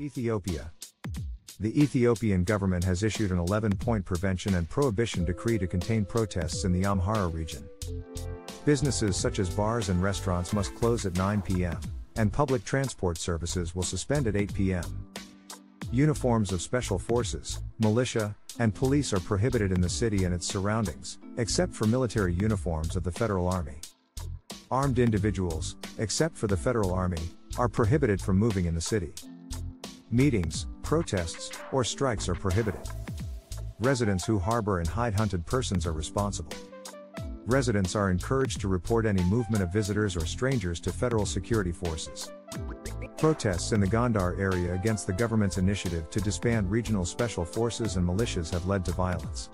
Ethiopia. The Ethiopian government has issued an 11-point prevention and prohibition decree to contain protests in the Amhara region. Businesses such as bars and restaurants must close at 9 p.m., and public transport services will suspend at 8 p.m. Uniforms of special forces, militia, and police are prohibited in the city and its surroundings, except for military uniforms of the Federal Army. Armed individuals, except for the Federal Army, are prohibited from moving in the city. Meetings, protests, or strikes are prohibited. Residents who harbor and hide hunted persons are responsible. Residents are encouraged to report any movement of visitors or strangers to federal security forces. Protests in the Gondar area against the government's initiative to disband regional special forces and militias have led to violence.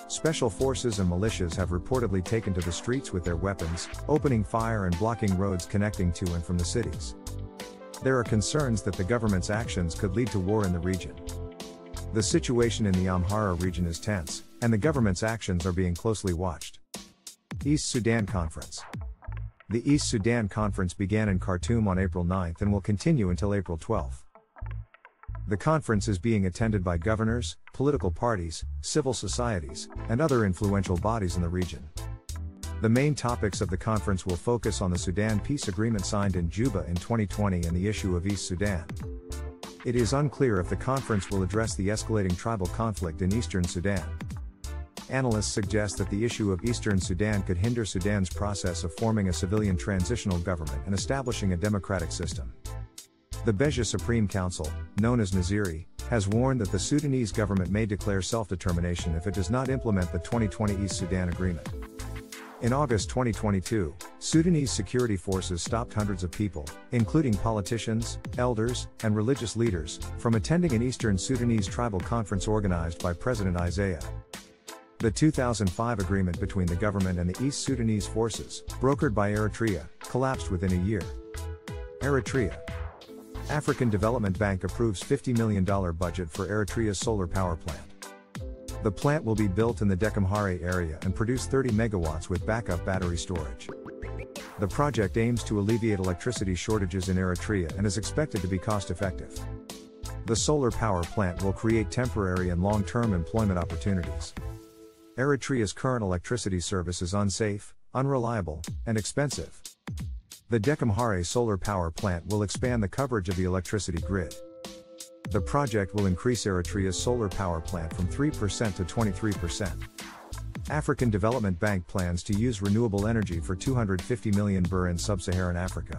Special forces and militias have reportedly taken to the streets with their weapons, opening fire and blocking roads connecting to and from the cities. There are concerns that the government's actions could lead to war in the region. The situation in the Amhara region is tense, and the government's actions are being closely watched. East Sudan Conference. The East Sudan Conference began in Khartoum on April 9 and will continue until April 12. The conference is being attended by governors, political parties, civil societies, and other influential bodies in the region. The main topics of the conference will focus on the Sudan peace agreement signed in Juba in 2020 and the issue of East Sudan. It is unclear if the conference will address the escalating tribal conflict in eastern Sudan. Analysts suggest that the issue of eastern Sudan could hinder Sudan's process of forming a civilian transitional government and establishing a democratic system. The Beja Supreme Council, known as Naziri, has warned that the Sudanese government may declare self-determination if it does not implement the 2020 East Sudan Agreement. In August 2022, Sudanese security forces stopped hundreds of people, including politicians, elders, and religious leaders, from attending an Eastern Sudanese tribal conference organized by President Isaiah. The 2005 agreement between the government and the East Sudanese forces, brokered by Eritrea, collapsed within a year. Eritrea. African Development Bank approves $50 million budget for Eritrea's solar power plant. The plant will be built in the Dekamhare area and produce 30 megawatts with backup battery storage. The project aims to alleviate electricity shortages in Eritrea and is expected to be cost-effective. The solar power plant will create temporary and long-term employment opportunities. Eritrea's current electricity service is unsafe, unreliable, and expensive. The Dekamhare solar power plant will expand the coverage of the electricity grid. The project will increase Eritrea's solar power plant from 3% to 23%. African Development Bank plans to use renewable energy for 250 million birr in sub-Saharan Africa.